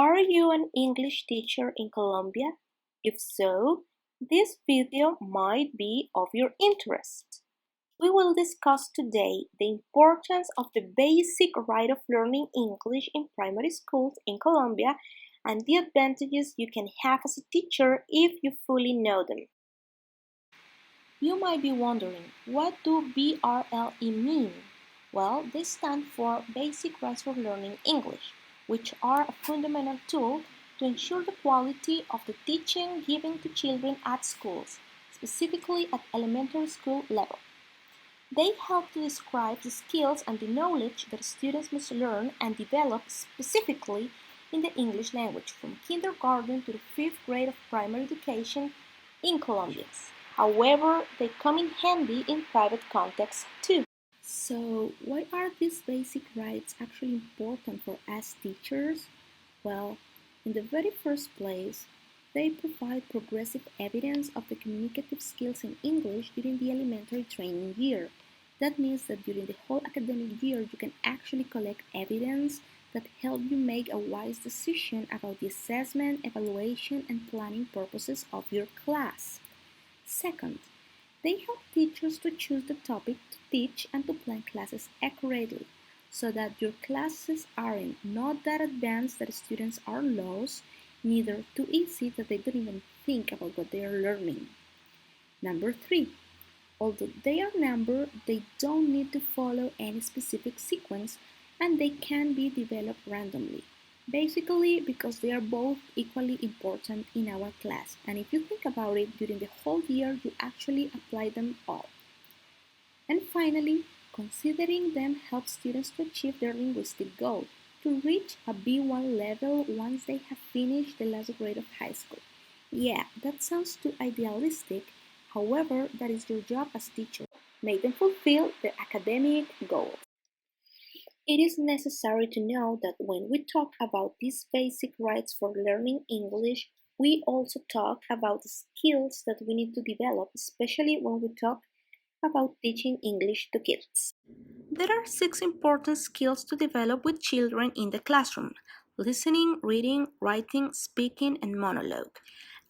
Are you an English teacher in Colombia? If so, this video might be of your interest. We will discuss today the importance of the basic right of learning English in primary schools in Colombia and the advantages you can have as a teacher if you fully know them. You might be wondering, what do BRLE mean? Well, they stand for Basic Rights for Learning English, which are a fundamental tool to ensure the quality of the teaching given to children at schools, specifically at elementary school level. They help to describe the skills and the knowledge that students must learn and develop specifically in the English language from kindergarten to the 5th grade of primary education in Colombia. However, they come in handy in private contexts too. So, why are these basic rights actually important for us teachers? Well, in the very first place, they provide progressive evidence of the communicative skills in English during the elementary training year. That means that during the whole academic year, you can actually collect evidence that help you make a wise decision about the assessment, evaluation, and planning purposes of your class. Second, they help teachers to choose the topic to teach and to plan classes accurately, so that your classes aren't not that advanced that students are lost, neither too easy that they don't even think about what they are learning. Number 3. Although they are numbered, they don't need to follow any specific sequence and they can be developed randomly. Basically, because they are both equally important in our class, and if you think about it, during the whole year you actually apply them all. And finally, considering them helps students to achieve their linguistic goal, to reach a B1 level once they have finished the last grade of high school. Yeah, that sounds too idealistic. However, that is your job as teacher. Make them fulfill their academic goals. It is necessary to know that when we talk about these basic rights for learning English, we also talk about the skills that we need to develop, especially when we talk about teaching English to kids. There are 6 important skills to develop with children in the classroom: listening, reading, writing, speaking, and monologue.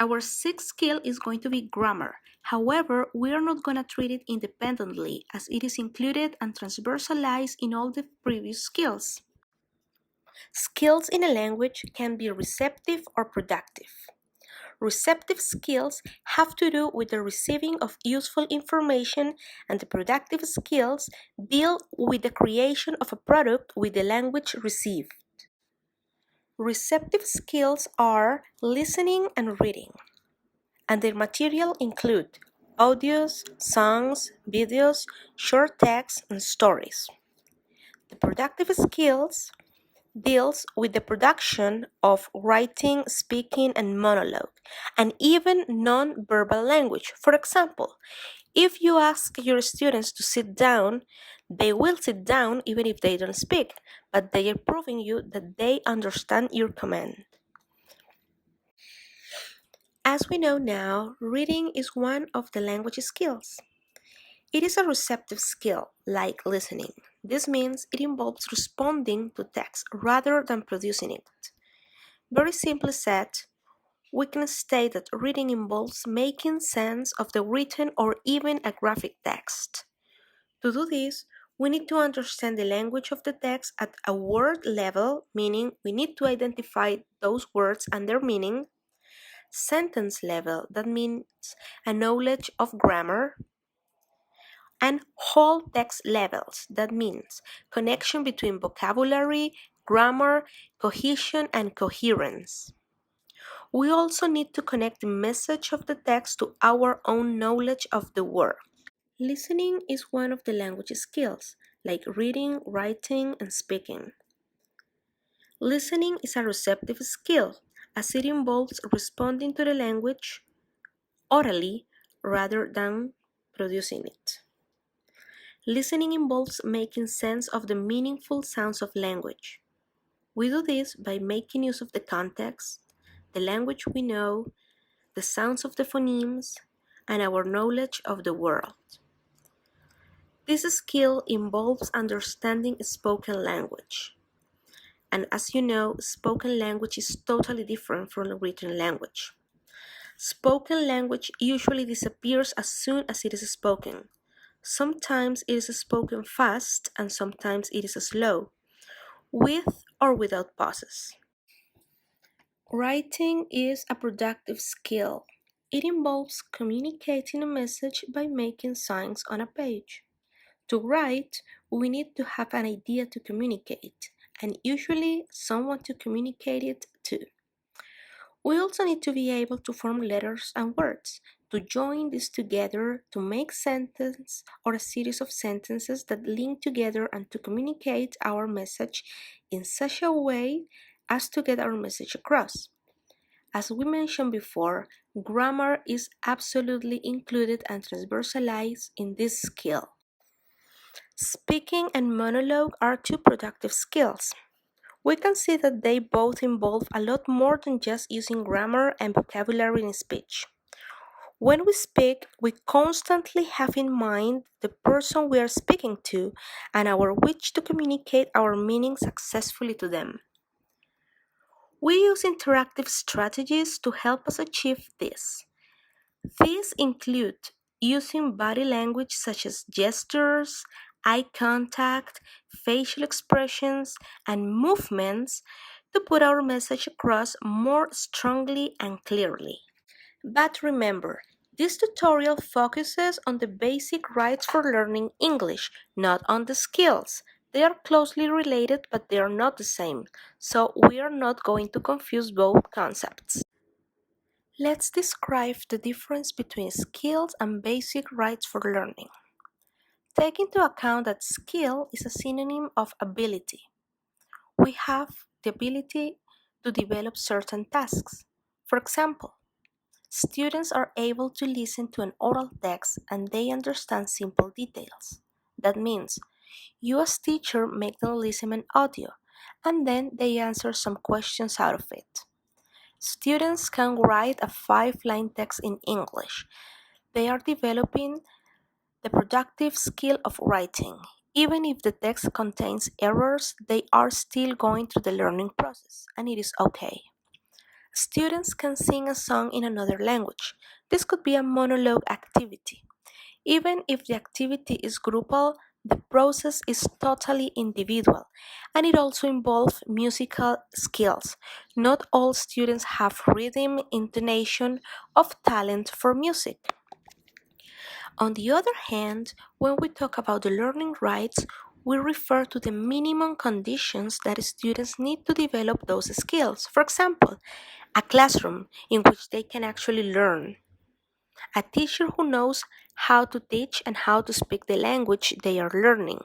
Our sixth skill is going to be grammar. However, we are not going to treat it independently as it is included and transversalized in all the previous skills. Skills in a language can be receptive or productive. Receptive skills have to do with the receiving of useful information, and the productive skills deal with the creation of a product with the language received. Receptive skills are listening and reading, and their material include audios, songs, videos, short texts, and stories. The productive skills deals with the production of writing, speaking, and monologue, and even non-verbal language. For example, if you ask your students to sit down, they will sit down even if they don't speak, but they are proving you that they understand your command. As we know now, reading is one of the language skills. It is a receptive skill, like listening. This means it involves responding to text rather than producing it. Very simply said, we can state that reading involves making sense of the written or even a graphic text. To do this, we need to understand the language of the text at a word level, meaning we need to identify those words and their meaning. Sentence level, that means a knowledge of grammar. And whole text levels, that means connection between vocabulary, grammar, cohesion, and coherence. We also need to connect the message of the text to our own knowledge of the word. Listening is one of the language skills, like reading, writing, and speaking. Listening is a receptive skill, as it involves responding to the language orally rather than producing it. Listening involves making sense of the meaningful sounds of language. We do this by making use of the context, the language we know, the sounds of the phonemes, and our knowledge of the world. This skill involves understanding spoken language. And as you know, spoken language is totally different from written language. Spoken language usually disappears as soon as it is spoken. Sometimes it is spoken fast and sometimes it is slow, with or without pauses. Writing is a productive skill. It involves communicating a message by making signs on a page. To write, we need to have an idea to communicate, and usually someone to communicate it to. We also need to be able to form letters and words, to join these together to make sentence or a series of sentences that link together and to communicate our message in such a way as to get our message across. As we mentioned before, grammar is absolutely included and transversalized in this skill. Speaking and monologue are two productive skills. We can see that they both involve a lot more than just using grammar and vocabulary in speech. When we speak, we constantly have in mind the person we are speaking to and our wish to communicate our meaning successfully to them. We use interactive strategies to help us achieve this. These include using body language such as gestures, eye contact, facial expressions, and movements to put our message across more strongly and clearly. But remember, this tutorial focuses on the basic rights for learning English, not on the skills. They are closely related, but they are not the same, so we are not going to confuse both concepts. Let's describe the difference between skills and basic rights for learning. Take into account that skill is a synonym of ability. We have the ability to develop certain tasks. For example, students are able to listen to an oral text and they understand simple details. That means you as teacher make them listen an audio and then they answer some questions out of it. Students can write a 5-line text in English. They are developing the productive skill of writing. Even if the text contains errors, they are still going through the learning process, and it is okay. Students can sing a song in another language. This could be a monologue activity. Even if the activity is groupal, the process is totally individual, and it also involves musical skills. Not all students have rhythm, intonation, or talent for music. On the other hand, when we talk about the learning rights, we refer to the minimum conditions that students need to develop those skills. For example, a classroom in which they can actually learn, a teacher who knows how to teach and how to speak the language they are learning.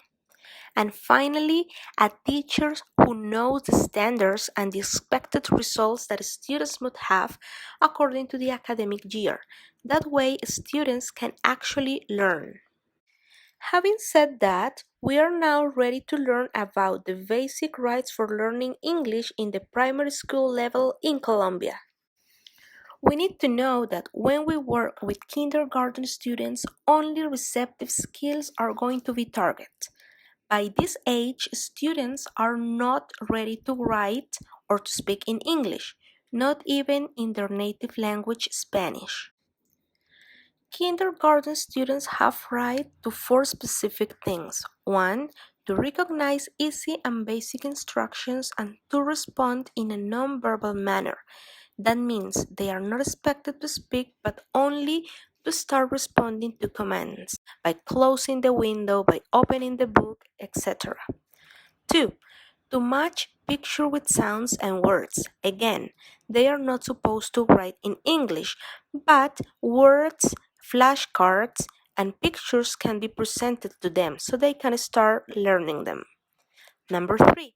And finally, a teacher who knows the standards and the expected results that students must have according to the academic year. That way, students can actually learn. Having said that, we are now ready to learn about the basic rights for learning English in the primary school level in Colombia. We need to know that when we work with kindergarten students, only receptive skills are going to be targeted. By this age, students are not ready to write or to speak in English, not even in their native language, Spanish. Kindergarten students have right to 4 specific things. 1. To recognize easy and basic instructions and to respond in a non-verbal manner. That means they are not expected to speak but only to start responding to commands by closing the window, by opening the book, etc. 2. To match picture with sounds and words. Again, they are not supposed to write in English, but words, flashcards, and pictures can be presented to them so they can start learning them. Number 3.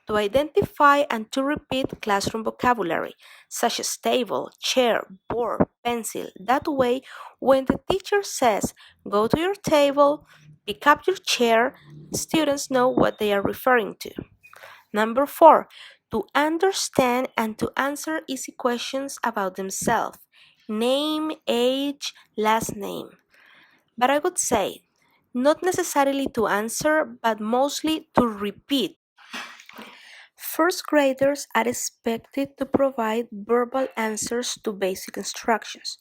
To identify and to repeat classroom vocabulary, such as table, chair, board, pencil. That way, when the teacher says, go to your table, pick up your chair, students know what they are referring to. Number 4, to understand and to answer easy questions about themselves. Name, age, last name. But I would say, not necessarily to answer, but mostly to repeat. First graders are expected to provide verbal answers to basic instructions.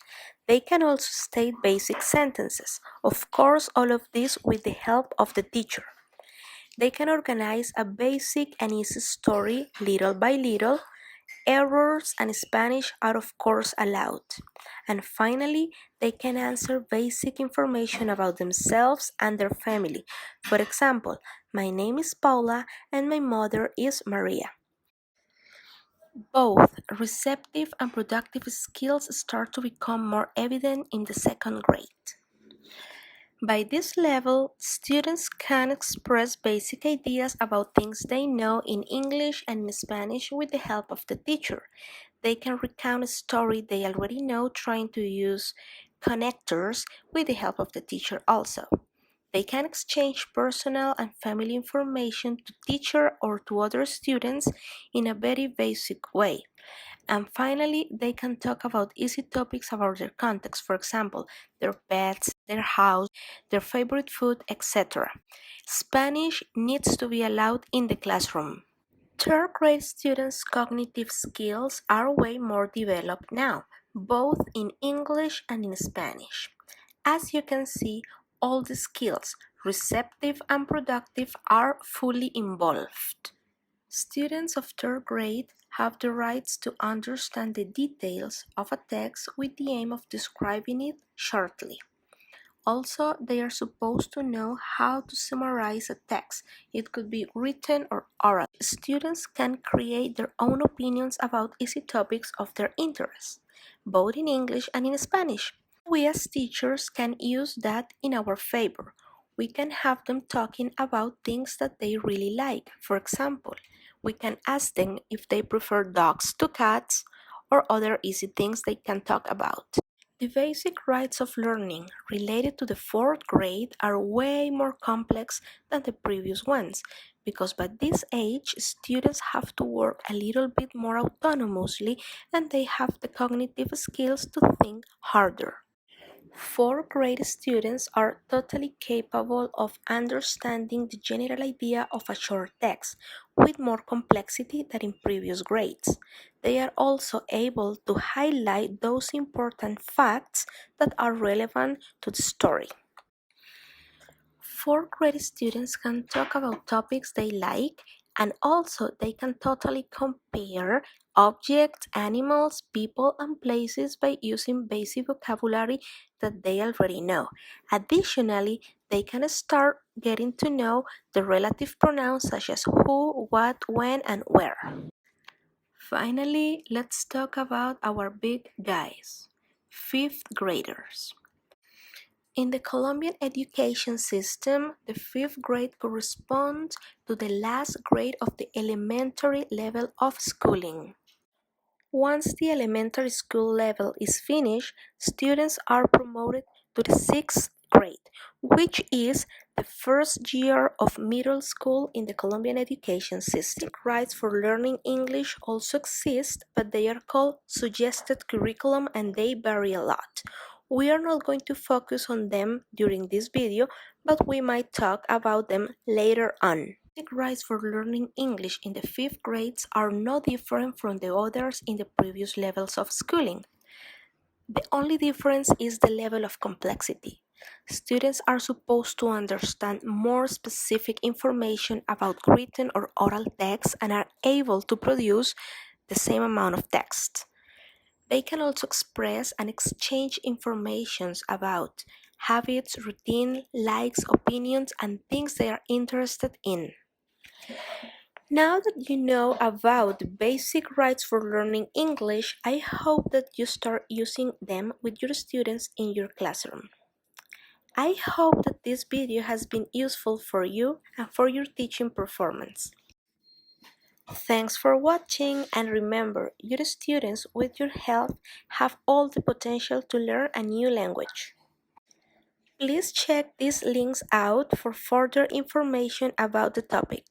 They can also state basic sentences. Of course, all of this with the help of the teacher. They can organize a basic and easy story little by little. Errors and Spanish are of course allowed. And finally, they can answer basic information about themselves and their family. For example, my name is Paula and my mother is Maria. Both receptive and productive skills start to become more evident in the second grade. By this level, students can express basic ideas about things they know in English and in Spanish with the help of the teacher. They can recount a story they already know, trying to use connectors with the help of the teacher also. They can exchange personal and family information to teacher or to other students in a very basic way. And finally, they can talk about easy topics about their context, for example, their pets, their house, their favorite food, etc. Spanish needs to be allowed in the classroom. Third grade students' cognitive skills are way more developed now, both in English and in Spanish. As you can see, all the skills, receptive and productive, are fully involved. Students of third grade have the rights to understand the details of a text with the aim of describing it shortly. Also, they are supposed to know how to summarize a text. It could be written or oral. Students can create their own opinions about easy topics of their interest, both in English and in Spanish. We as teachers can use that in our favor. We can have them talking about things that they really like. For example, we can ask them if they prefer dogs to cats or other easy things they can talk about. The basic rights of learning related to the fourth grade are way more complex than the previous ones because by this age students have to work a little bit more autonomously and they have the cognitive skills to think harder. Fourth grade students are totally capable of understanding the general idea of a short text with more complexity than in previous grades. They are also able to highlight those important facts that are relevant to the story. Fourth grade students can talk about topics they like and also they can totally compare objects, animals, people, and places by using basic vocabulary that they already know. Additionally, they can start getting to know the relative pronouns such as who, what, when, and where. Finally, let's talk about our big guys, fifth graders. In the Colombian education system, the fifth grade corresponds to the last grade of the elementary level of schooling. Once the elementary school level is finished, students are promoted to the sixth grade, which is the first year of middle school in the Colombian education system. Rights for learning English also exist, but they are called suggested curriculum and they vary a lot. We are not going to focus on them during this video, but we might talk about them later on. The rights for learning English in the fifth grades are no different from the others in the previous levels of schooling. The only difference is the level of complexity. Students are supposed to understand more specific information about written or oral text and are able to produce the same amount of text. They can also express and exchange information about habits, routine, likes, opinions, and things they are interested in. Now that you know about the basic rights for learning English, I hope that you start using them with your students in your classroom. I hope that this video has been useful for you and for your teaching performance. Thanks for watching and remember, your students with your help have all the potential to learn a new language. Please check these links out for further information about the topic.